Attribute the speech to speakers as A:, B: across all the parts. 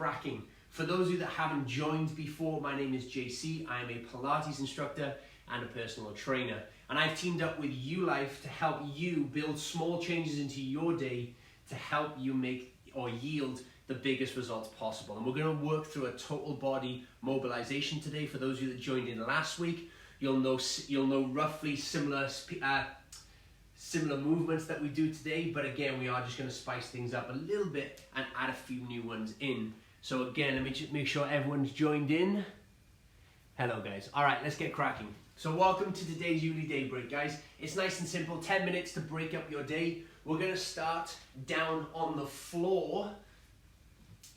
A: cracking. For those of you that haven't joined before, my name is JC. I am a Pilates instructor and a personal trainer. And I've teamed up with YuLife to help you build small changes into your day to help you make or yield the biggest results possible. And we're going to work through a total body mobilization today. For those of you that joined in last week, you'll know roughly similar movements that we do today, but again, we are just going to spice things up a little bit and add a few new ones in. So again, let me just make sure everyone's joined in. Hello guys. All right, let's get cracking. So welcome to today's YuLife day break, guys. It's nice and simple, 10 minutes to break up your day. We're going to start down on the floor,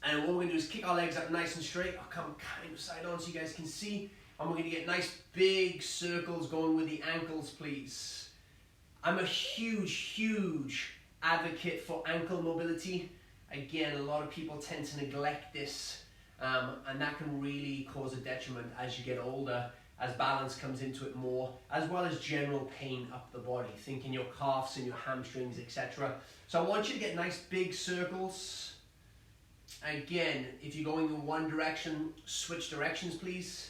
A: and what we're going to do is kick our legs up nice and straight. I'll come kind of side on so you guys can see, and we're going to get nice big circles going with the ankles, please. I'm a huge advocate for ankle mobility. Again, a lot of people tend to neglect this, and that can really cause a detriment as you get older, as balance comes into it more, as well as general pain up the body. Think in your calves and your hamstrings, etc. So I want you to get nice big circles. Again, if you're going in one direction, switch directions, please.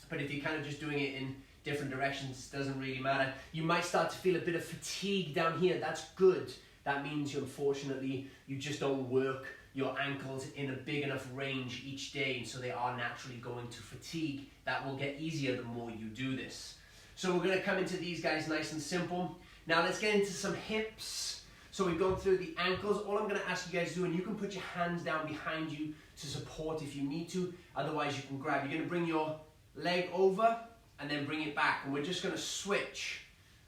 A: But if you're kind of just doing it in different directions, it doesn't really matter. You might start to feel a bit of fatigue down here. That's good. That means unfortunately you just don't work your ankles in a big enough range each day, and so they are naturally going to fatigue. That will get easier the more you do this. So we're going to come into these guys nice and simple. Now let's get into some hips. So we've gone through the ankles. All I'm going to ask you guys to do, and you can put your hands down behind you to support if you need to, otherwise you can grab. You're going to bring your leg over and then bring it back, and we're just going to switch.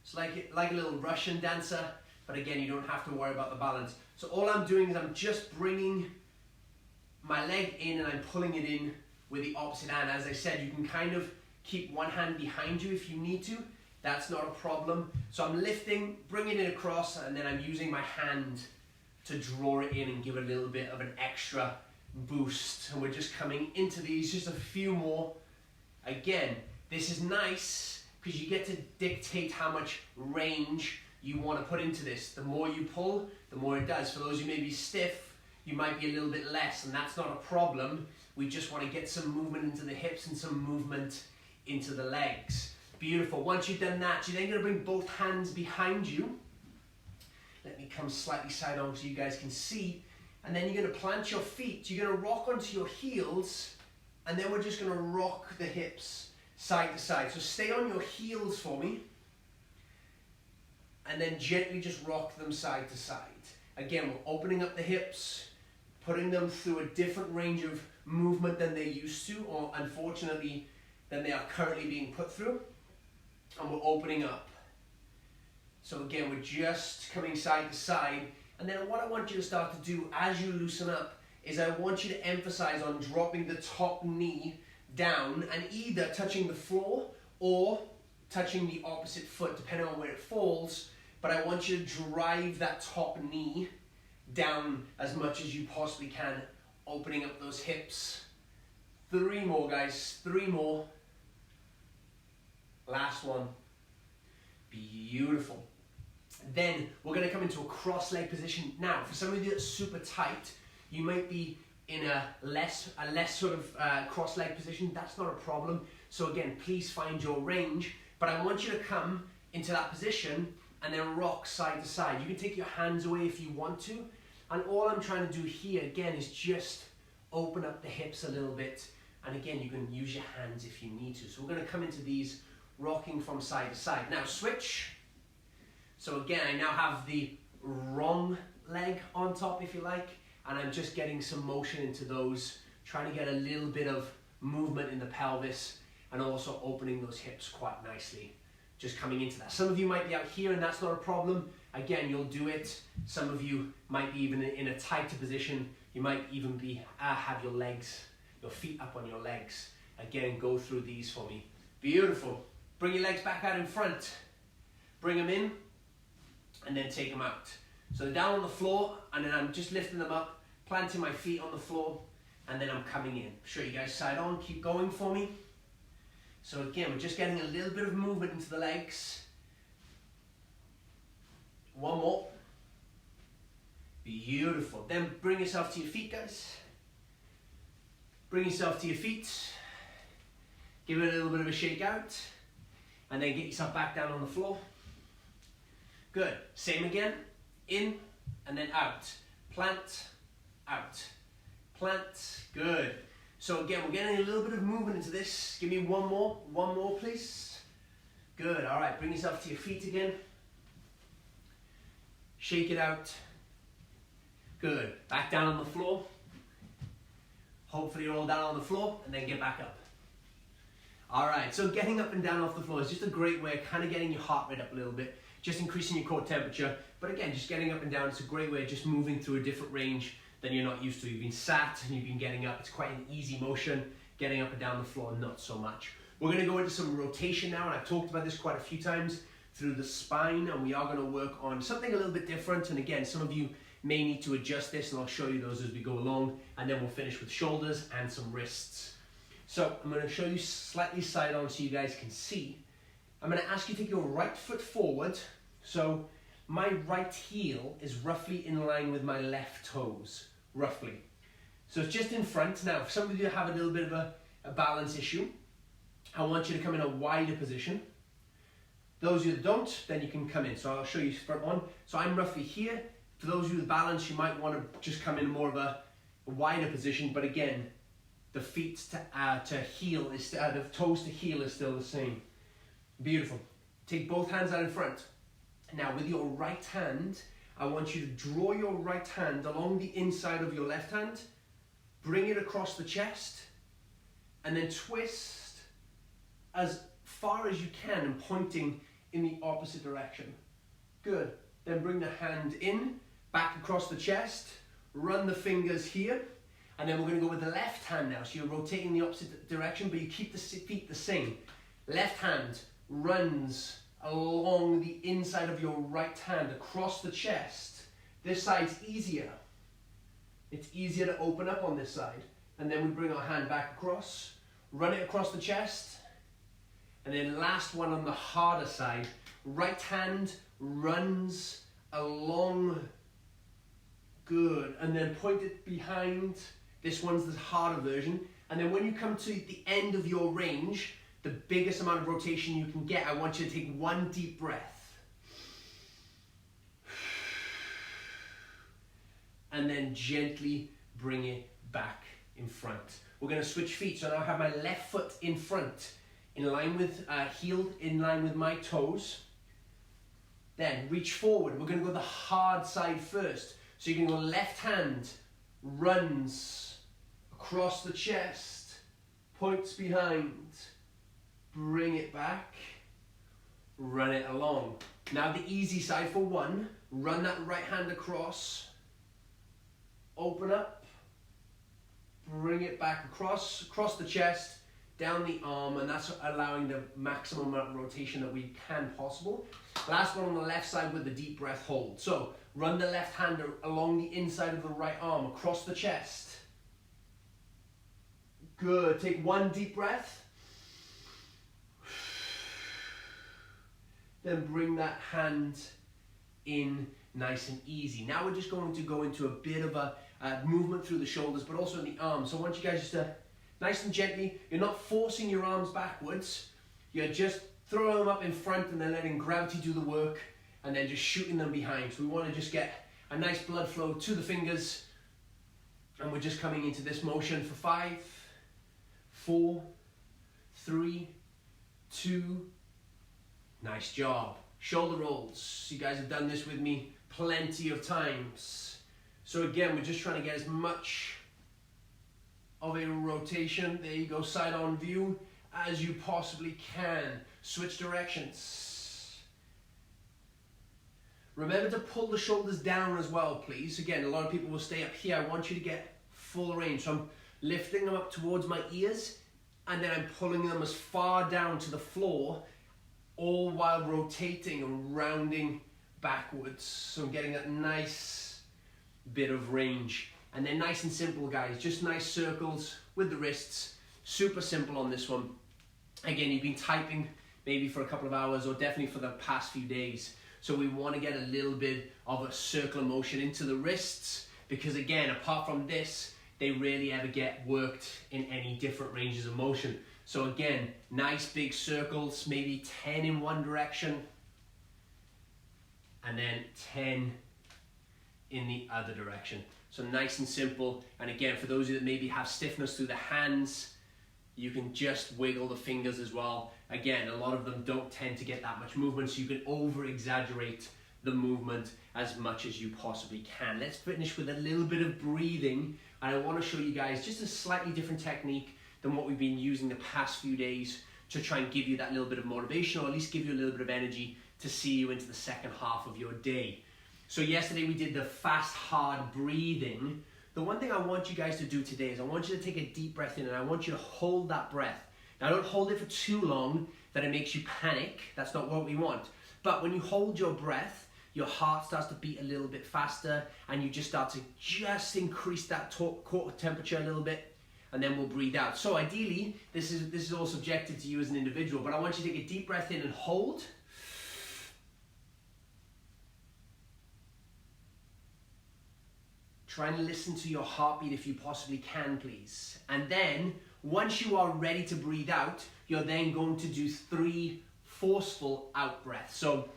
A: It's like a little Russian dancer, but again, you don't have to worry about the balance. So all I'm doing is I'm just bringing my leg in and I'm pulling it in with the opposite hand. As I said, you can kind of keep one hand behind you if you need to. That's not a problem. So I'm lifting, bringing it across, and then I'm using my hand to draw it in and give it a little bit of an extra boost. And we're just coming into these, just a few more. Again, this is nice because you get to dictate how much range you want to put into this. The more you pull, the more it does. For those who may be stiff, you might be a little bit less, and that's not a problem. We just want to get some movement into the hips and some movement into the legs. Beautiful. Once you've done that, you're then going to bring both hands behind you. Let me come slightly side on so you guys can see. And then you're going to plant your feet. You're going to rock onto your heels, and then we're just going to rock the hips side to side. So stay on your heels for me, and then gently just rock them side to side. Again, we're opening up the hips, putting them through a different range of movement than they used to, or unfortunately, than they are currently being put through. And we're opening up. So again, we're just coming side to side. And then what I want you to start to do as you loosen up is I want you to emphasize on dropping the top knee down and either touching the floor or touching the opposite foot, depending on where it falls. But I want you to drive that top knee down as much as you possibly can, opening up those hips. 3 more, guys, 3 more. Last one. Beautiful. Then we're going to come into a cross leg position. Now, for some of you that's super tight, you might be in a less sort of cross leg position. That's not a problem. So again, please find your range. But I want you to come into that position and then rock side to side. You can take your hands away if you want to. And all I'm trying to do here, again, is just open up the hips a little bit. And again, you can use your hands if you need to. So we're going to come into these rocking from side to side. Now switch. So again, I now have the wrong leg on top, if you like. And I'm just getting some motion into those, trying to get a little bit of movement in the pelvis and also opening those hips quite nicely. Just coming into that. Some of you might be out here and that's not a problem. Again, you'll do it. Some of you might be even in a tighter position. You might even be have your feet up on your legs. Again, go through these for me. Beautiful. Bring your legs back out in front. Bring them in and then take them out. So they're down on the floor, and then I'm just lifting them up, planting my feet on the floor, and then I'm coming in. Show you guys side on, keep going for me. So again, we're just getting a little bit of movement into the legs. One more. Beautiful. Then bring yourself to your feet, guys. Bring yourself to your feet. Give it a little bit of a shake out. And then get yourself back down on the floor. Good. Same again. In and then out. Plant, out. Plant. Good. So again, we're getting a little bit of movement into this. Give me one more please. Good. All right, bring yourself to your feet again. Shake it out. Good. Back down on the floor. Hopefully you're all down on the floor, and then get back up. All right, so getting up and down off the floor is just a great way of kind of getting your heart rate up a little bit, just increasing your core temperature. But again, just getting up and down, it's a great way of just moving through a different range than you're not used to. You've been sat and you've been getting up. It's quite an easy motion. Getting up and down the floor, not so much. We're going to go into some rotation now, and I've talked about this quite a few times, through the spine, and we are going to work on something a little bit different. And again, some of you may need to adjust this, and I'll show you those as we go along, and then we'll finish with shoulders and some wrists. So I'm going to show you slightly side on so you guys can see. I'm going to ask you to take your right foot forward. So my right heel is roughly in line with my left toes, roughly. So it's just in front. Now, if some of you have a little bit of a balance issue, I want you to come in a wider position. Those of you that don't, then you can come in. So I'll show you front on. So I'm roughly here. For those of you with balance, you might want to just come in more of a wider position. But again, the feet to heel is the toes to heel is still the same. Beautiful. Take both hands out in front. Now with your right hand, I want you to draw your right hand along the inside of your left hand, bring it across the chest, and then twist as far as you can and pointing in the opposite direction. Good. Then bring the hand in, back across the chest, run the fingers here, and then we're going to go with the left hand now. So you're rotating the opposite direction, but you keep the feet the same. Left hand runs along the inside of your right hand across the chest. This side's easier. It's easier to open up on this side. And then we bring our hand back across, run it across the chest, and then last one on the harder side. Right hand runs along. Good. And then point it behind. This one's the harder version. And then when you come to the end of your range, the biggest amount of rotation you can get, I want you to take one deep breath. And then gently bring it back in front. We're going to switch feet. So now I have my left foot in front, in line with, heel in line with my toes. Then reach forward. We're going to go the hard side first. So you can go left hand, runs across the chest, points behind, bring it back, run it along. Now the easy side for one, run that right hand across, open up, bring it back across the chest, down the arm, and that's allowing the maximum amount of rotation that we can possible. Last one on the left side with the deep breath hold. So run the left hand along the inside of the right arm, across the chest. Good, take one deep breath. Then bring that hand in nice and easy. Now we're just going to go into a bit of a movement through the shoulders, but also in the arms. So I want you guys just to, nice and gently, you're not forcing your arms backwards, you're just throwing them up in front and then letting gravity do the work and then just shooting them behind. So we want to just get a nice blood flow to the fingers, and we're just coming into this motion for 5, 4, 3, 2, nice job. Shoulder rolls. You guys have done this with me plenty of times. So again, we're just trying to get as much of a rotation, there you go, side on view, as you possibly can. Switch directions. Remember to pull the shoulders down as well, please. Again, a lot of people will stay up here. I want you to get full range. So I'm lifting them up towards my ears, and then I'm pulling them as far down to the floor, all while rotating and rounding backwards. So I'm getting that nice bit of range. And then nice and simple, guys, just nice circles with the wrists. Super simple on this one. Again, you've been typing maybe for a couple of hours or definitely for the past few days. So we want to get a little bit of a circular motion into the wrists, because again, apart from this, they rarely ever get worked in any different ranges of motion. So again, nice big circles, maybe 10 in one direction, and then 10 in the other direction. So nice and simple. And again, for those of you that maybe have stiffness through the hands, you can just wiggle the fingers as well. Again, a lot of them don't tend to get that much movement, so you can over exaggerate the movement as much as you possibly can. Let's finish with a little bit of breathing, and I want to show you guys just a slightly different technique than what we've been using the past few days to try and give you that little bit of motivation, or at least give you a little bit of energy to see you into the second half of your day. So yesterday we did the fast, hard breathing. The one thing I want you guys to do today is I want you to take a deep breath in, and I want you to hold that breath. Now don't hold it for too long that it makes you panic. That's not what we want. But when you hold your breath, your heart starts to beat a little bit faster, and you just start to just increase that core temperature a little bit, and then we'll breathe out. So ideally, this is all subjective to you as an individual, but I want you to take a deep breath in and hold. Try and listen to your heartbeat if you possibly can, please. And then, once you are ready to breathe out, you're then going to do 3 forceful out breaths. So,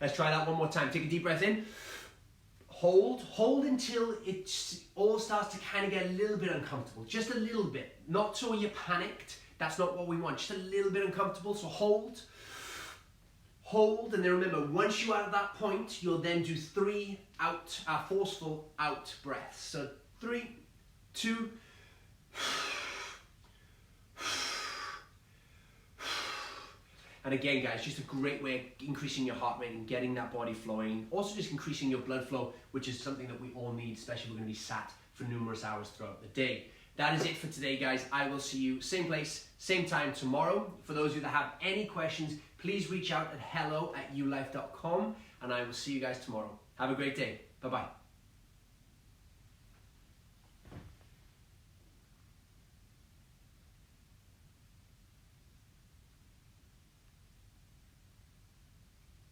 A: let's try that one more time. Take a deep breath in. Hold until it all starts to kind of get a little bit uncomfortable. Just a little bit. Not so you're panicked. That's not what we want. Just a little bit uncomfortable. So hold, and then remember, once you are at that point, you'll then do 3 forceful out breaths. So 3, 2, and again, guys, just a great way of increasing your heart rate and getting that body flowing. Also just increasing your blood flow, which is something that we all need, especially if we're going to be sat for numerous hours throughout the day. That is it for today, guys. I will see you same place, same time tomorrow. For those of you that have any questions, please reach out at hello@yulife.com, and I will see you guys tomorrow. Have a great day. Bye-bye.